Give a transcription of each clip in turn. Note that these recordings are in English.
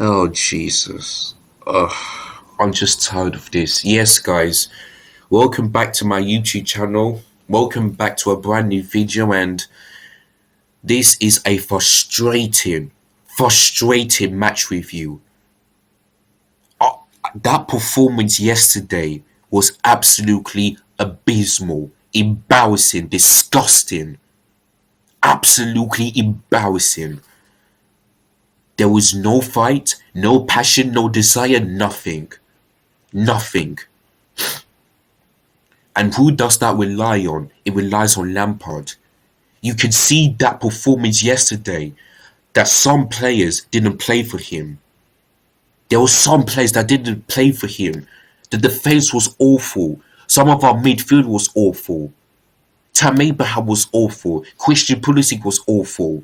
Oh, Jesus. Ugh, I'm just tired of this. Yes, guys, welcome back to my YouTube channel. Welcome back to a brand new video, and this is a frustrating match review. Uh, that performance yesterday was absolutely abysmal, embarrassing, disgusting, absolutely embarrassing. There was no fight, no passion, no desire, nothing. Nothing. And who does that rely on? It relies on Lampard. You can see that performance yesterday that some players didn't play for him. There were some players that didn't play for him. The defense was awful. Some of our midfield was awful. Tam Abraham was awful. Christian Pulisic was awful.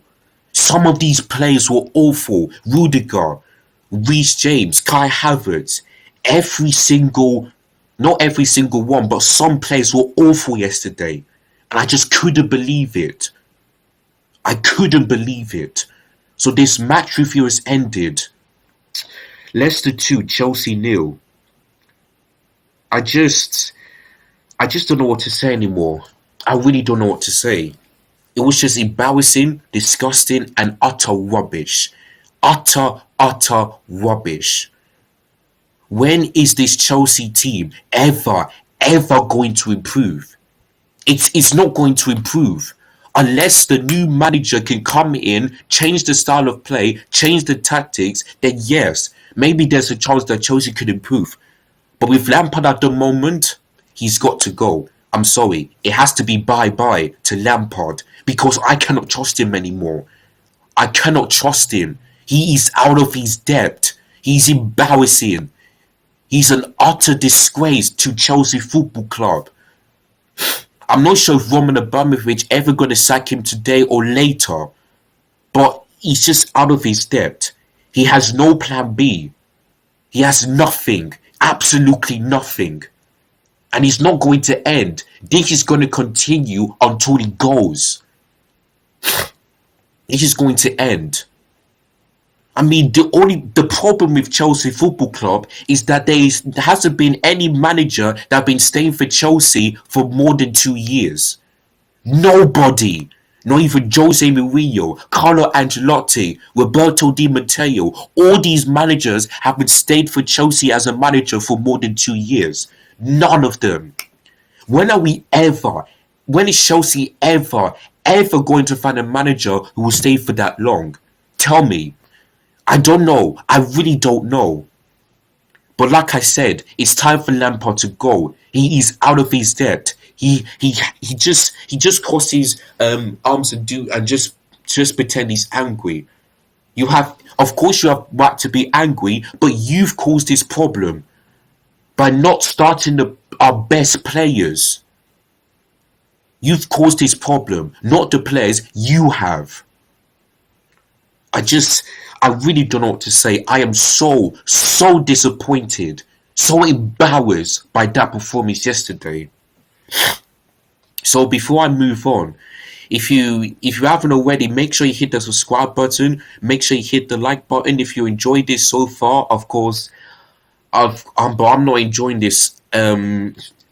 Some of these players were awful. Rudiger, Reece James, Kai Havertz. Every single, not every single one, but some players were awful yesterday. And I just couldn't believe it. I couldn't believe it. So this match review has ended. Leicester 2, Chelsea 0. I just don't know what to say anymore. I really don't know what to say. It was just embarrassing, disgusting, and utter rubbish. Utter rubbish. When is this Chelsea team ever going to improve? It's not going to improve unless the new manager can come in, change the style of play, change the tactics. Then yes, maybe there's a chance that Chelsea could improve. But with Lampard at the moment, he's got to go. I'm sorry, it has to be bye-bye to Lampard because I cannot trust him anymore. I cannot trust him. He is out of his depth. He's embarrassing. He's an utter disgrace to Chelsea Football Club. I'm not sure if Roman Abramovich ever going to sack him today or later, but he's just out of his depth. He has no plan B. He has nothing, absolutely nothing. And he's not going to end. This is going to continue until he goes. This is going to end. I mean, the problem with Chelsea Football Club is that there hasn't been any manager that been staying for Chelsea for more than 2 years. Nobody. Not even Jose Mourinho, Carlo Ancelotti, Roberto Di Matteo. All these managers haven't stayed for Chelsea as a manager for more than 2 years. None of them. When are we ever, when is Chelsea ever going to find a manager who will stay for that long? Tell me. I don't know. I really don't know. But like I said, it's time for Lampard to go. He is out of his depth. He just crossed his arms and just pretend he's angry. You have, of course, you have right to be angry, but you've caused this problem by not starting our best players. You've caused this problem, not the players. You have. I really don't know what to say. I am so disappointed, so embarrassed by that performance yesterday. So before I move on, if you haven't already, make sure you hit the subscribe button. Make sure you hit the like button if you enjoyed this so far. Of course, but I'm not enjoying this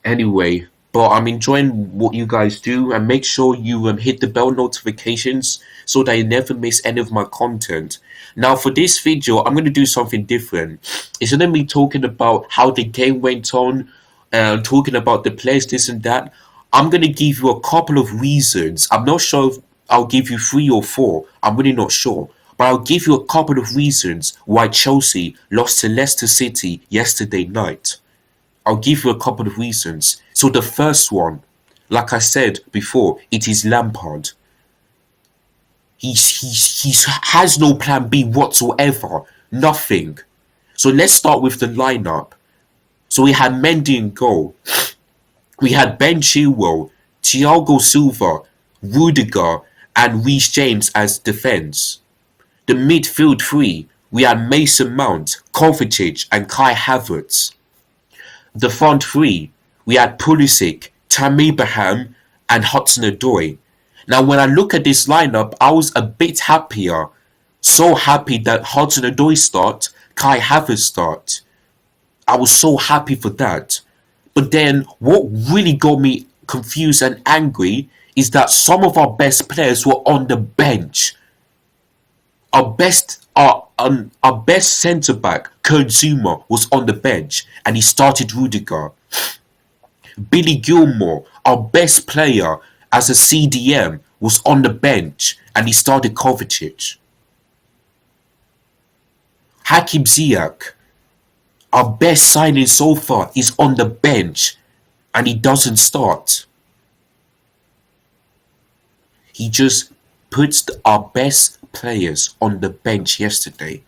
anyway. But I'm enjoying what you guys do, and make sure you hit the bell notifications so that you never miss any of my content. Now, for this video, I'm going to do something different. Instead of me talking about how the game went on, talking about the players, this and that, I'm going to give you a couple of reasons. I'm not sure if I'll give you 3 or 4. I'm really not sure. But I'll give you a couple of reasons why Chelsea lost to Leicester City yesterday night. I'll give you a couple of reasons. So the first one, like I said before, it is Lampard. He has no plan B whatsoever. Nothing. So let's start with the lineup. So we had Mendy in goal. We had Ben Chilwell, Thiago Silva, Rudiger, and Reece James as defence. The midfield three, we had Mason Mount, Kovacic, and Kai Havertz. The front three, we had Pulisic, Tam Abraham, and Hudson-Odoi. Now, when I look at this lineup, I was a bit happier So happy that Hudson-Odoi start, Kai Havertz start. I was so happy for that. But then what really got me confused and angry is that some of our best players were on the bench. Our best centre back, Kurt Zuma, was on the bench and he started Rudiger. Billy Gilmore, our best player as a CDM, was on the bench and he started Kovacic. Hakim Ziyech, our best signing so far, is on the bench and he doesn't start. He just puts our best players on the bench yesterday.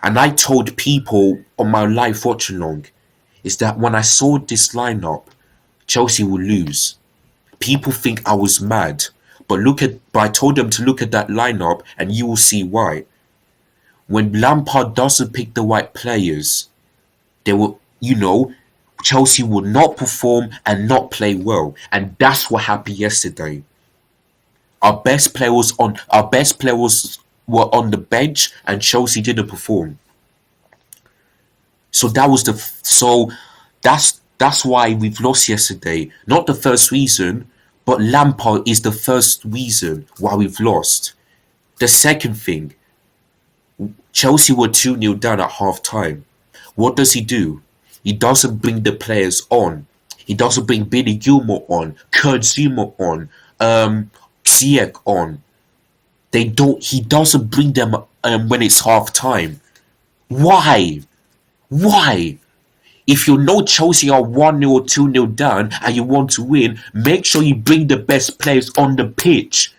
And I told people on my live watch along is that when I saw this lineup, Chelsea will lose. People think I was mad, but I told them to look at that lineup and you will see why. When Lampard doesn't pick the right players, they will, Chelsea will not perform and not play well, and that's what happened yesterday. Our best players were on the bench, and Chelsea didn't perform. So that's why we've lost yesterday. Not the first reason, but Lampard is the first reason why we've lost. The second thing, Chelsea were 2-0 down at half time. What does he do? He doesn't bring the players on. He doesn't bring Billy Gilmore on, Kurt Zuma on, Ziyech on. He doesn't bring them when it's half time. Why? If you know Chelsea are 1-0 or 2-0 down and you want to win, make sure you bring the best players on the pitch.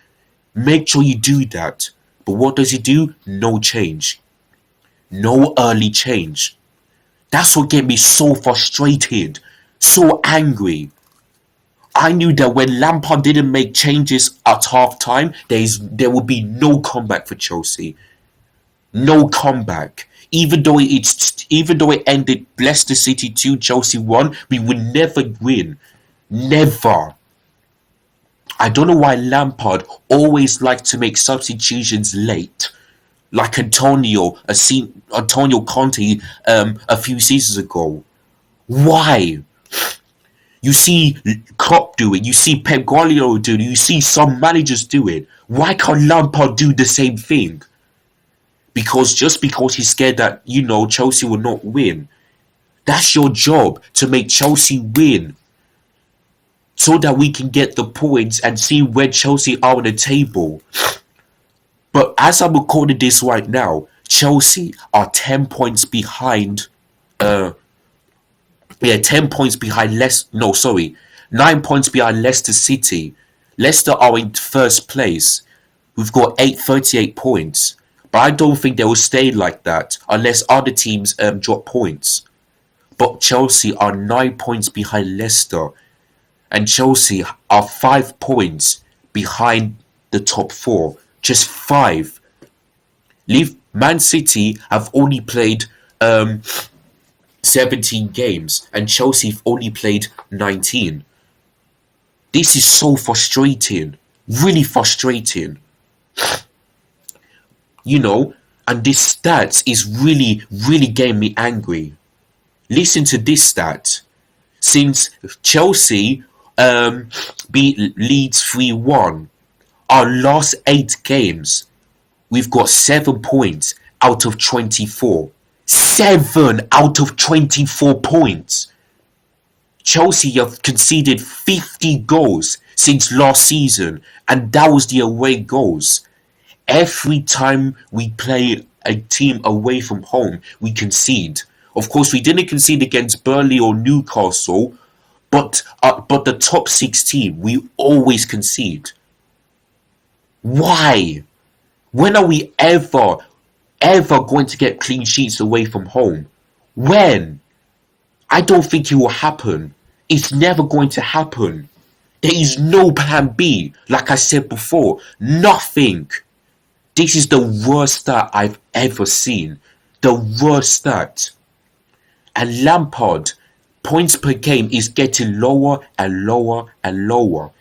Make sure you do that. But what does he do? No change. No early change. That's what gave me so frustrated, so angry. I knew that when Lampard didn't make changes at half time, there would be no comeback for Chelsea. No comeback. Even though it ended Leicester City 2, Chelsea 1, we would never win. Never. I don't know why Lampard always liked to make substitutions late. Like Antonio Conte a few seasons ago. Why? You see Klopp do it. You see Pep Guardiola do it. You see some managers do it. Why can't Lampard do the same thing? Just because he's scared that, Chelsea will not win. That's your job, to make Chelsea win. So that we can get the points and see where Chelsea are on the table. But as I'm recording this right now, Chelsea are 10 points behind. 10 points behind 9 points behind Leicester City. Leicester are in first place. We've got 38 points. But I don't think they will stay like that unless other teams drop points. But Chelsea are 9 points behind Leicester. And Chelsea are 5 points behind the top 4. Just 5. Man City have only played 17 games and Chelsea have only played 19. This is so frustrating. Really frustrating. And this stats is really, really getting me angry. Listen to this stat. Since Chelsea beat Leeds 3-1, our last 8 games, we've got 7 points out of 24. 7 out of 24 points. Chelsea have conceded 50 goals since last season, and that was the away goals. Every time we play a team away from home, we concede. Of course, we didn't concede against Burnley or Newcastle, but the top 6 team, we always concede. Why? When are we ever going to get clean sheets away from home? When? I don't think it will happen. It's never going to happen. There is no plan B, like I said before. Nothing. This is the worst stat I've ever seen. The worst stat. And Lampard, points per game is getting lower and lower and lower.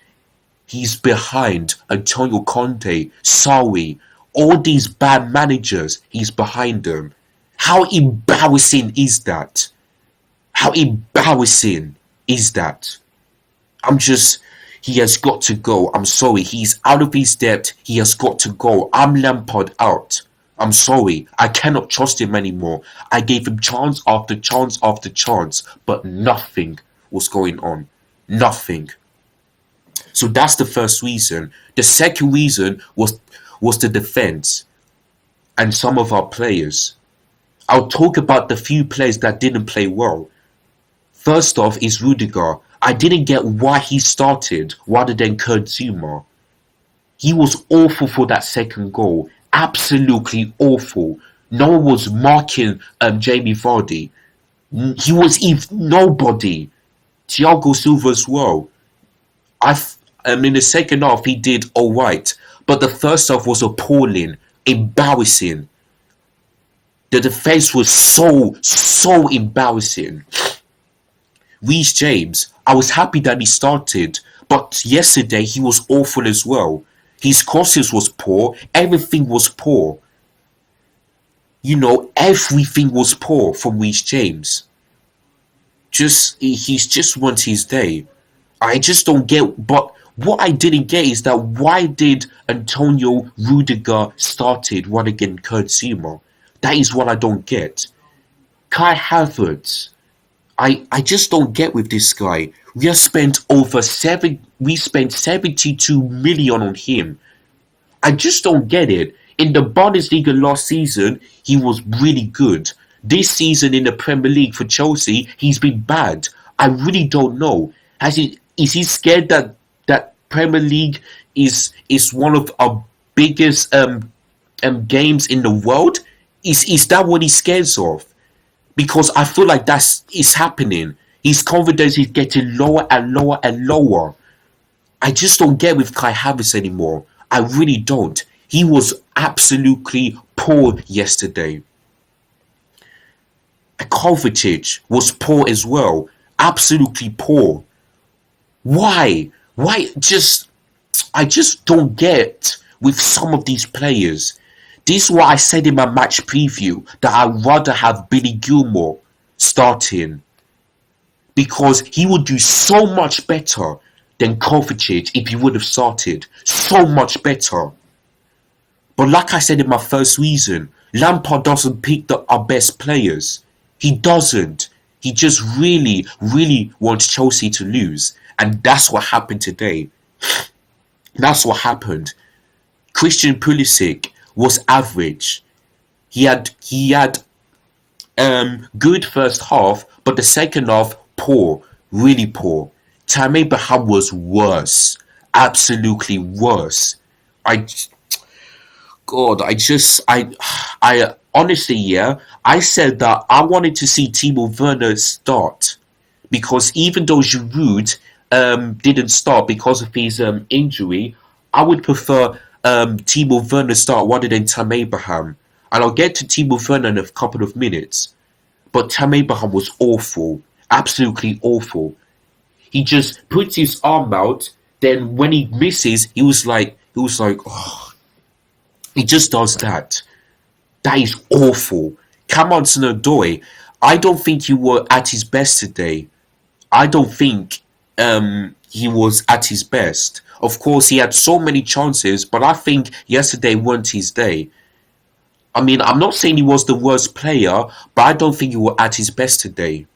He's behind Antonio Conte, Sarri, all these bad managers, he's behind them. How embarrassing is that? How embarrassing is that? I'm just, he has got to go. I'm sorry. He's out of his depth. He has got to go. I'm Lampard out. I'm sorry. I cannot trust him anymore. I gave him chance after chance after chance, but nothing was going on. Nothing. So that's the first reason. The second reason was the defense and some of our players. I'll talk about the few players that didn't play well. First off is Rudiger. I didn't get why he started rather than Kurt Zuma. He was awful for that second goal. Absolutely awful. No one was marking Jamie Vardy. He was nobody. Thiago Silva as well. In the second half he did alright, but the first half was appalling, embarrassing. The defense was so embarrassing. Reece James, I was happy that he started, but yesterday he was awful as well. His crosses was poor, everything was poor. Everything was poor from Reece James. He's just wants his day. I just don't get, but what I didn't get is that why did Antonio Rudiger started rather than Kurt Zuma? That is what I don't get. Kai Havertz, I just don't get with this guy. We spent 72 million on him. I just don't get it. In the Bundesliga last season, he was really good. This season in the Premier League for Chelsea, he's been bad. I really don't know. Is he scared that Premier League is one of our biggest games in the world? Is that what he's scared of? Because I feel like is happening. His confidence is getting lower and lower and lower. I just don't get with Kai Havertz anymore. I really don't. He was absolutely poor yesterday. Kovacic was poor as well. Absolutely poor. Why? I just don't get with some of these players. This is what I said in my match preview, that I'd rather have Billy Gilmour starting, because he would do so much better than Kovacic if he would have started. So much better. But like I said in my first reason, Lampard doesn't pick our best players. He doesn't. He just really, really wants Chelsea to lose. And that's what happened today. That's what happened. Christian Pulisic was average. He had good first half, but the second half poor, really poor. Tammy Abraham was worse, absolutely worse. I honestly, yeah, I said that I wanted to see Timo Werner start, because even though Giroud didn't start because of his injury, I would prefer Timo Werner start rather than Tam Abraham. And I'll get to Timo Werner in a couple of minutes. But Tam Abraham was awful. Absolutely awful. He just puts his arm out, then when he misses, he was like, oh. He just does that. That is awful. Cameron Odoi, I don't think he was at his best today. I don't think he was at his best. Of course, he had so many chances, but I think yesterday weren't his day. I mean, I'm not saying he was the worst player, but I don't think he was at his best today.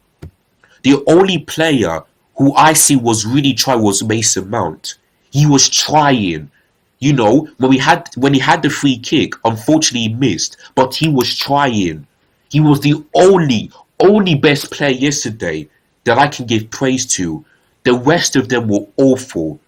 The only player who I see was really trying was Mason Mount. He was trying. When he had the free kick, unfortunately he missed, but he was trying. He was the only best player yesterday that I can give praise to. The rest of them were awful.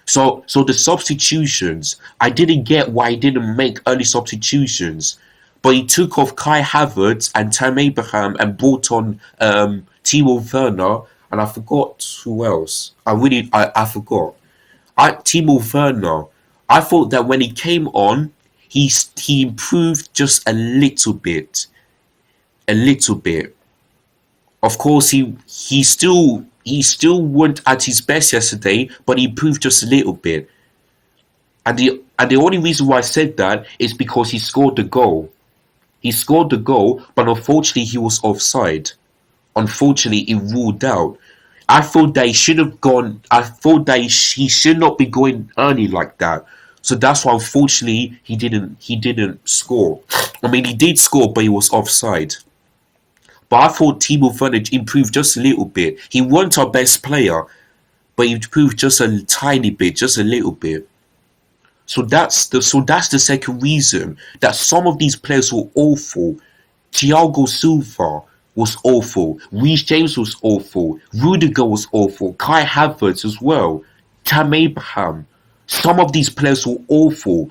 So the substitutions, I didn't get why he didn't make early substitutions. But he took off Kai Havertz and Tam Abraham and brought on Timo Werner, and I forgot who else. I forgot. Timo Werner, I thought that when he came on, he improved just a little bit. A little bit. Of course, he still weren't at his best yesterday, but he improved just a little bit. And the only reason why I said that is because he scored the goal. He scored the goal, but unfortunately he was offside. Unfortunately, it ruled out. I thought that he should have gone. I thought that he should not be going early like that. So that's why, unfortunately, he didn't. He didn't score. I mean, he did score, but he was offside. But I thought Timo Werner improved just a little bit. He wasn't our best player, but he improved just a tiny bit, just a little bit. So that's the second reason that some of these players were awful. Thiago Silva was awful. Reece James was awful. Rudiger was awful. Kai Havertz as well. Tam Abraham. Some of these players were awful.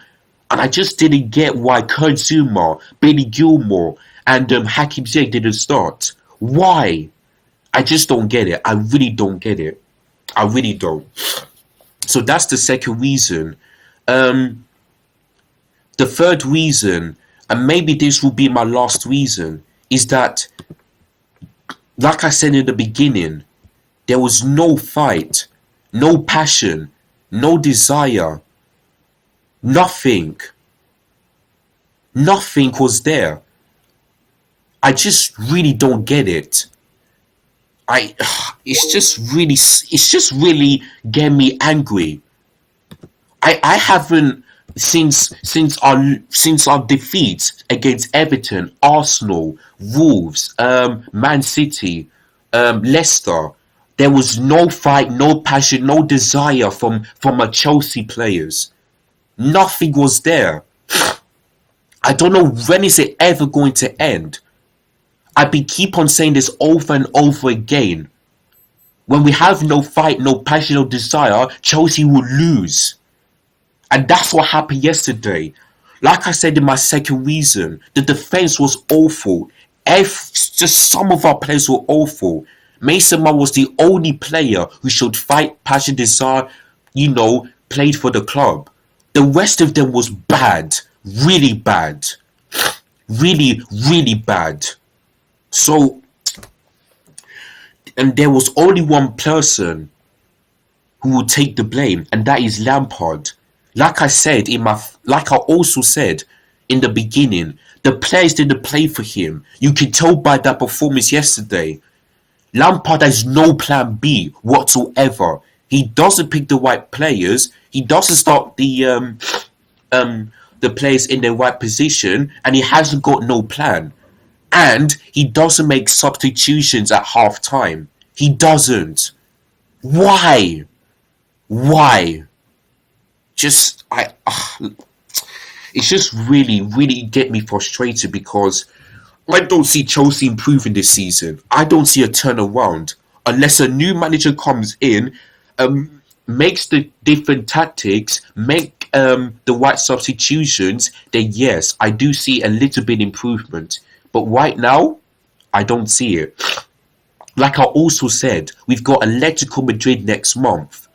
And I just didn't get why Kurt Zuma, Billy Gilmore, and Hakim Ziyech didn't start. Why? I just don't get it. I really don't get it. I really don't. So that's the second reason. Um, the third reason, and maybe this will be my last reason, is that, like I said in the beginning, there was no fight, no passion, no desire, nothing. Nothing was there. I just really don't get it. I, it's just really getting me angry. I haven't since our defeats against Everton, Arsenal, Wolves, Man City, Leicester. There was no fight, no passion, no desire from our Chelsea players. Nothing was there. I don't know when is it ever going to end. I've been keep on saying this over and over again. When we have no fight, no passion, no desire, Chelsea will lose. And that's what happened yesterday. Like I said in my second reason, the defense was awful. Just some of our players were awful. Mason Mount was the only player who showed fight, passion, desire, played for the club. The rest of them was bad. Really bad. Really, really bad. So, and there was only one person who would take the blame, and that is Lampard. Like I also said in the beginning, the players didn't play for him. You can tell by that performance yesterday. Lampard has no plan B whatsoever. He doesn't pick the right players. He doesn't start the players in their right position, and he hasn't got no plan. And he doesn't make substitutions at half time. He doesn't. Why? Why? It's just really, really get me frustrated because I don't see Chelsea improving this season. I don't see a turnaround unless a new manager comes in, makes the different tactics, make the right substitutions. Then yes, I do see a little bit improvement. But right now, I don't see it. Like I also said, we've got Atletico Madrid next month.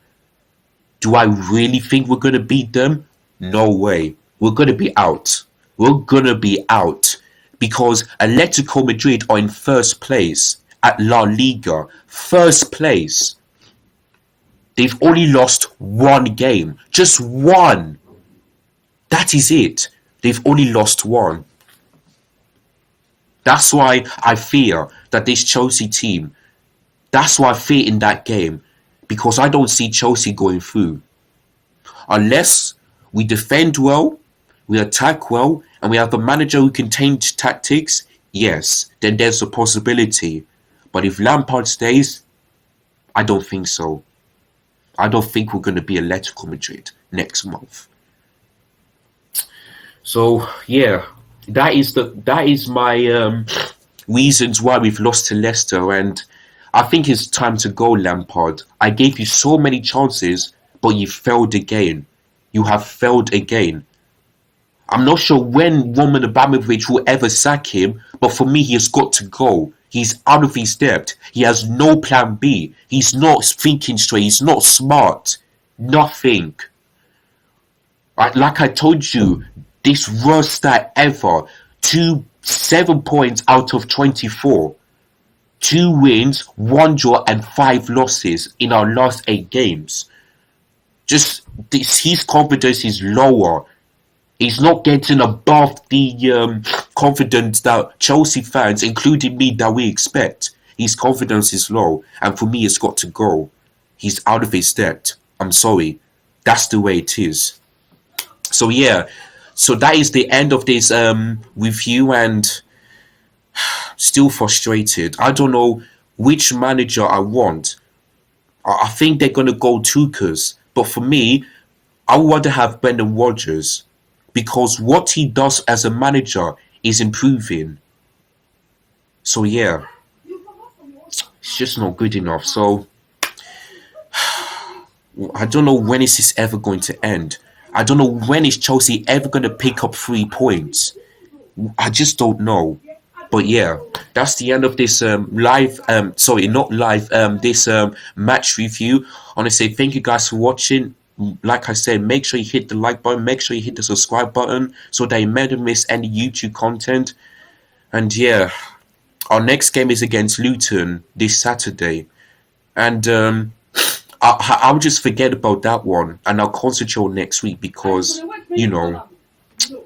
Do I really think we're going to beat them? No way. We're going to be out. We're going to be out. Because Atletico Madrid are in first place at La Liga. First place. They've only lost one game. Just one. That is it. They've only lost one. That's why I fear that this Chelsea team, that's why I fear in that game. Because I don't see Chelsea going through. Unless we defend well, we attack well, and we have a manager who can change tactics, yes, then there's a possibility. But if Lampard stays, I don't think so. I don't think we're going to be Atletico Madrid next month. So, yeah, that is my reasons why we've lost to Leicester, and I think it's time to go, Lampard. I gave you so many chances, but you failed again. You have failed again. I'm not sure when Roman Abramovich will ever sack him, but for me, he has got to go. He's out of his depth. He has no plan B. He's not thinking straight. He's not smart. Nothing. Like I told you, this worst stat ever. 7 points out of 24. 2 wins, 1 draw, and 5 losses in our last 8 games. Just his confidence is lower. He's not getting above the confidence that Chelsea fans, including me, that we expect. His confidence is low, and for me, it's got to go. He's out of his depth. I'm sorry. That's the way it is. So yeah, so that is the end of this review, and still frustrated. I don't know which manager I want. I think they're gonna go Tuchel, but for me, I would rather have Brendan Rodgers because what he does as a manager is improving. So yeah, it's just not good enough. So I don't know when is this ever going to end. I don't know when is Chelsea ever going to pick up 3 points. I just don't know. But yeah, that's the end of this live. Sorry, not live. This match review. I want to say thank you guys for watching. Like I said, make sure you hit the like button. Make sure you hit the subscribe button so that you never miss any YouTube content. And yeah, our next game is against Luton this Saturday. And I'll just forget about that one and I'll concentrate on next week because, you know,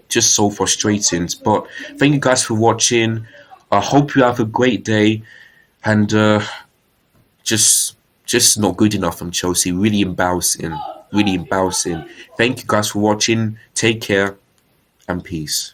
just so frustrating. But thank you guys for watching. I hope you have a great day. And just not good enough from Chelsea. Really embarrassing. Really embarrassing. Thank you guys for watching. Take care and peace.